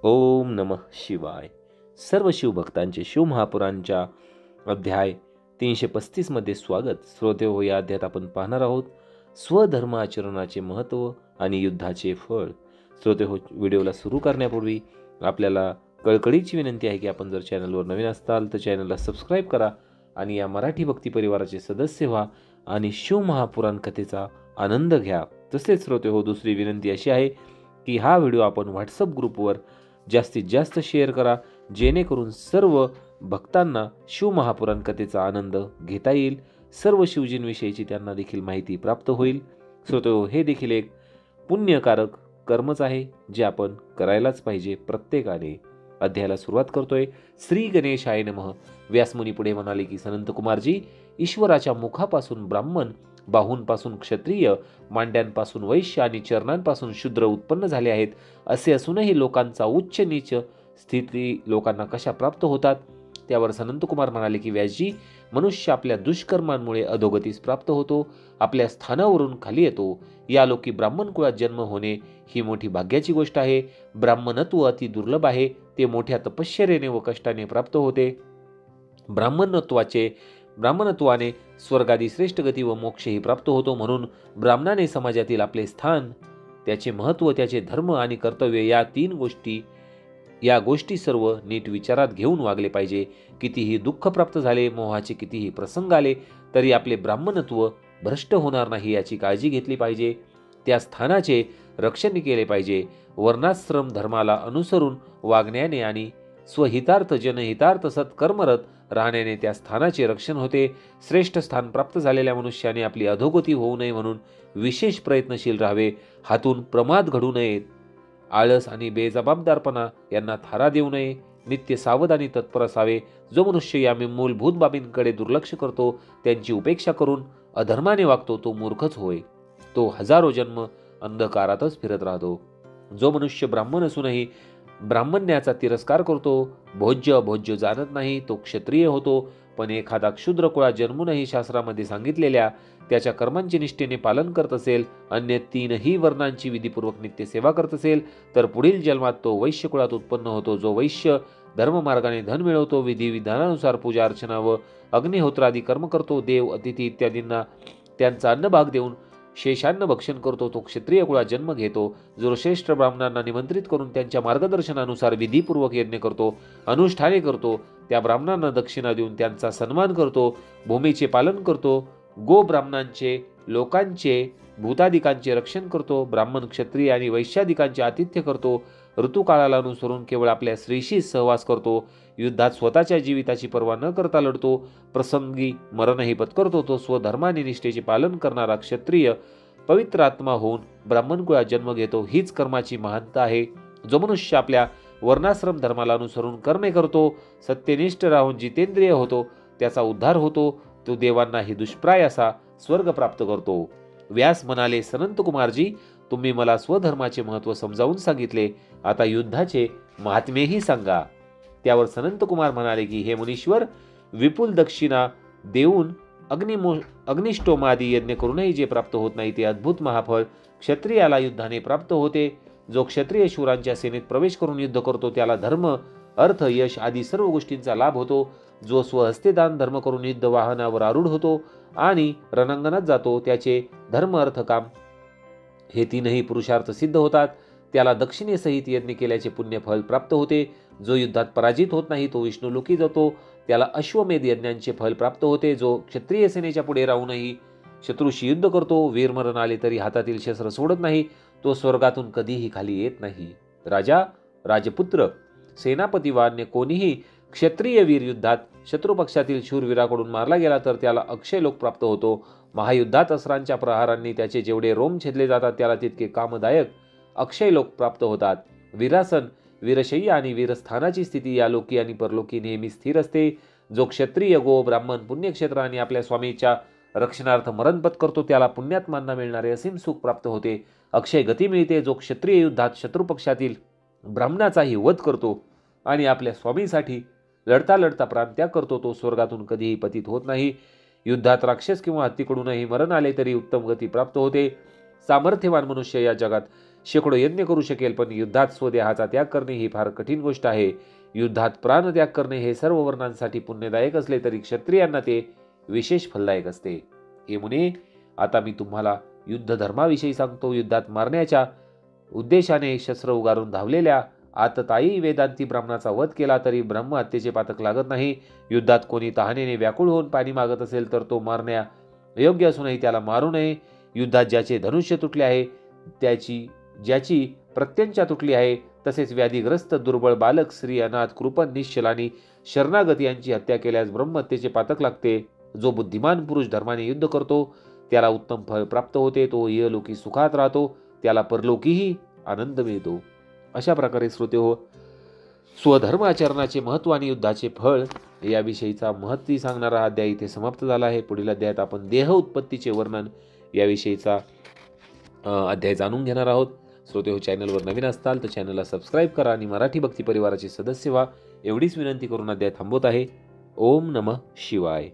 ओम नमः शिवाय. सर्व शिवभक्तांचे शिवमहापुराणच्या अध्याय 335 मध्ये स्वागत. श्रोतेहो, या अध्यायात आपण पाहणार आहोत स्वधर्म आचरणाचे महत्त्व आणि युद्धाचे फळ. श्रोतेहो, व्हिडिओला सुरू करण्यापूर्वी आपल्याला कळकळीची विनंती आहे की आपण जर चॅनलवर नवीन असताल तर चॅनलला सबस्क्राईब करा आणि या मराठी भक्ती परिवाराचे सदस्य व्हा आणि शिवमहापुराण कथेचा आनंद घ्या. तसेच श्रोतेहो, दुसरी विनंती अशी आहे की हा व्हिडिओ आपण व्हॉट्सअप ग्रुपवर जास्तीत जास्त शेअर करा, जेणेकरून सर्व भक्तांना शिवमहापुराण कथेचा आनंद घेता येईल. सर्व शिवजींविषयीची त्यांना देखील माहिती प्राप्त होईल. श्रोतो, हे देखील एक पुण्यकारक कर्मच आहे जे आपण करायलाच पाहिजे प्रत्येकाने. अध्यायाला सुरुवात करतोय. श्री गणेशाय नमः. व्यासमुनी पुढे म्हणाले की सनंत कुमारजी, ईश्वराच्या मुखापासून ब्राह्मण, बाहूंपासून क्षत्रिय, मांड्यांपासून वैश्य आणि चरणांपासून शूद्र उत्पन्न झाले आहेत. असे असूनही लोकांचा उच्च नीच स्थिती लोकांना कशा प्राप्त होतात? त्यावर सनंत कुमार म्हणाले की व्यासजी, मनुष्य आपल्या दुष्कर्मांमुळे अधोगतीस प्राप्त होतो, आपल्या स्थानावरून खाली येतो. या लोकी ब्राह्मण कुळात जन्म होणे ही मोठी भाग्याची गोष्ट आहे. ब्राह्मणत्व अति दुर्लभ आहे. ते मोठ्या तपश्चर्येने व कष्टाने प्राप्त होते. ब्राह्मणत्वाने स्वर्गादी श्रेष्ठ गती व मोक्षही प्राप्त होतो. म्हणून ब्राह्मणाने समाजातील आपले स्थान, त्याचे महत्त्व, त्याचे धर्म आणि कर्तव्य या गोष्टी सर्व नीट विचारात घेऊन वागले पाहिजे. कितीही दुःख प्राप्त झाले, मोहाचे कितीही प्रसंग आले तरी आपले ब्राह्मणत्व भ्रष्ट होणार नाही याची काळजी घेतली पाहिजे. त्या स्थानाचे रक्षण केले पाहिजे. वर्णाश्रम धर्माला अनुसरून वागण्याने आणि स्वहितार्थ जनहितार्थ सत्कर्मरत राहण्याने त्या स्थानाचे रक्षण होते. श्रेष्ठ स्थान प्राप्त झालेल्या मनुष्याने आपली अधोगती होऊ नये म्हणून विशेष प्रयत्नशील राहावे. हातून प्रमाद घडू नयेत. आळस आणि बेजबाबदारपणा यांना थारा देऊ नये. नित्य सावध आणि तत्पर असावे. जो मनुष्य या मूलभूत बाबींकडे दुर्लक्ष करतो, त्यांची उपेक्षा करून अधर्माने वागतो, तो मूर्खच होय. तो हजारो जन्म अंधकारातच फिरत राहतो. जो मनुष्य ब्राह्मण असूनही ब्राह्मण्याचा तिरस्कार करतो, भोज्य जाणत नाही, तो क्षत्रिय होतो. पण एखादा क्षुद्र कुळात जन्मूनही शास्त्रामध्ये सांगितलेल्या त्याच्या कर्मांचे निष्ठेने पालन करत असेल, अन्य तीनही वर्णांची विधीपूर्वक नित्य सेवा करत असेल, तर पुढील जन्मात तो वैश्य कुळात उत्पन्न होतो. जो वैश्य धर्ममार्गाने धन मिळवतो, विधिविधानानुसार पूजा अर्चना व अग्निहोत्रादी कर्म करतो, देव अतिथी इत्यादींना त्यांचा अन्नभाग देऊन शेषान्न भक्षण करतो, तो क्षत्रिय कुळात जन्म घेतो. जो श्रेष्ठ ब्राह्मणांना निमंत्रित करून त्यांच्या मार्गदर्शनानुसार विधीपूर्वक यज्ञ करतो, अनुष्ठाने करतो, त्या ब्राह्मणांना दक्षिणा देऊन त्यांचा सन्मान करतो, भूमीचे पालन करतो, गो ब्राह्मणांचे, लोकांचे, भूतादिकांचे रक्षण करतो, ब्राह्मण, क्षत्रिय आणि वैश्यादिकांचे आतिथ्य करतो, ऋतुकाळाला अनुसरून केवळ आपल्या स्त्रीशी सहवास करतो, युद्धात स्वतःच्या जीविताची पर्वा न करता लढतो, प्रसंगी मरणही पत्करतो, तो स्वधर्माने निष्ठेचे पालन करणारा क्षत्रिय पवित्र आत्मा होऊन ब्राह्मण कुळात जन्म घेतो. हीच कर्माची महानता आहे. जो मनुष्य आपल्या वर्णाश्रम धर्माला अनुसरून कर्मे करतो, सत्यनिष्ठ राहून जितेंद्रिय होतो, त्याचा उद्धार होतो. तो देवांनाही दुष्प्राय असा स्वर्ग प्राप्त करतो. व्यास म्हणाले, सनंत कुमारजी, तुम्ही मला स्वधर्माचे महत्त्व समजावून सांगितले. आता युद्धाचे महात्मेही सांगा. त्यावर सनंत कुमार म्हणाले की हे मुनीश्वर, विपुल दक्षिणा देऊन अग्निष्टोमादी यज्ञ करूनही जे प्राप्त होत नाही ते अद्भुत महाफळ क्षत्रियाला युद्धाने प्राप्त होते. जो क्षत्रिय शूरांच्या सेनेत प्रवेश करून युद्ध करतो त्याला धर्म, अर्थ, यश आदी सर्व गोष्टींचा लाभ होतो. जो स्वहस्ते दान धर्म करून युद्ध वाहनावर आरूढ होतो आणि रणांगणात जातो, त्याचे धर्म, अर्थ, काम हे तीनही पुरुषार्थ सिद्ध होतात. त्याला दक्षिणेसहित यज्ञ केल्याचे पुण्यफल प्राप्त होते. जो युद्धात पराजित होत नाही तो विष्णुलोकी जातो. त्याला अश्वमेध यज्ञांचे फल प्राप्त होते. जो क्षत्रिय सेनेच्या पुढे राहूनही शत्रूशी युद्ध करतो, वीरमरण आले तरी हातातील शस्त्र सोडत नाही, तो स्वर्गातून कधीही खाली येत नाही. राजा, राजपुत्र, सेनापती वा अन्य कोणीही क्षत्रिय वीर युद्धात शत्रुपक्षातील शूरवीराकडून मारला गेला तर त्याला अक्षय लोक प्राप्त होतो. महायुद्धात अस्त्रांच्या प्रहारांनी त्याचे जेवढे रोम छेदले जातात त्याला तितके कामदायक अक्षय लोक प्राप्त होतात. वीरासन, वीरशय्या आणि वीरस्थानाची स्थिती या लोकी आणि परलोकी नेहमी स्थिर असते. जो क्षत्रिय, गो, ब्राह्मण, पुण्यक्षेत्र आणि आपल्या स्वामीच्या रक्षणार्थ मरणपत करतो त्याला पुण्यात्मांना मिळणारे असीम सुख प्राप्त होते. अक्षय गती मिळते. जो क्षत्रिय युद्धात शत्रुपक्षातील ब्राह्मणाचाही वध करतो आणि आपल्या स्वामीसाठी लढता लढता प्राणत्याग करतो, तो स्वर्गातून कधीही पतित होत नाही. युद्धात राक्षस किंवा हत्तीकडूनही मरण आले तरी उत्तम गती प्राप्त होते. सामर्थ्यवान मनुष्य या जगात शेकडो यज्ञ करू शकेल, पण युद्धात स्वदेहाचा त्याग करणे ही फार कठीण गोष्ट आहे. युद्धात प्राणत्याग करणे हे सर्व वर्णांसाठी पुण्यदायक असले तरी क्षत्रियांना ते विशेष फलदायक असते. हे मुने, आता मी तुम्हाला युद्ध धर्माविषयी सांगतो. युद्धात मारण्याच्या उद्देशाने शस्त्र उगारून धावलेल्या आततायी वेदांती ब्राह्मणाचा वध केला तरी ब्रह्महत्येचे पातक लागत नाही. युद्धात कोणी तहानेने व्याकुळ होऊन पाणी मागत असेल तर तो मारण्या योग्य असूनही त्याला मारू नये. युद्धात ज्याचे धनुष्य तुटले आहे, ज्याची प्रत्यंचा तुटली आहे, तसेच व्याधीग्रस्त, दुर्बळ बालक, स्त्री, अनाथ, कृपण, निश्चल आणि शरणागत यांची हत्या केल्यास ब्रह्महत्येचे पातक लागते. जो बुद्धिमान पुरुष धर्माने युद्ध करतो त्याला उत्तम फळ प्राप्त होते. तो इहलोकी सुखात राहतो, त्याला परलोकीही आनंद मिळतो. अशा प्रकारे श्रोतेहो, स्वधर्म आचरणाचे महत्त्व आणि युद्धाचे फळ याविषयीचा महत्त्व सांगणारा अध्याय इथे समाप्त झाला आहे. पुढील अध्यायात आपण देह उत्पत्तीचे वर्णन याविषयीचा अध्याय जाणून घेणार आहोत. श्रोतेहो, चॅनलवर नवीन असताल तर चॅनलला सबस्क्राईब करा आणि मराठी भक्ती परिवाराचे सदस्य व्हा एवढीच विनंती करून अध्याय थांबवत आहे. ओम नमः शिवाय.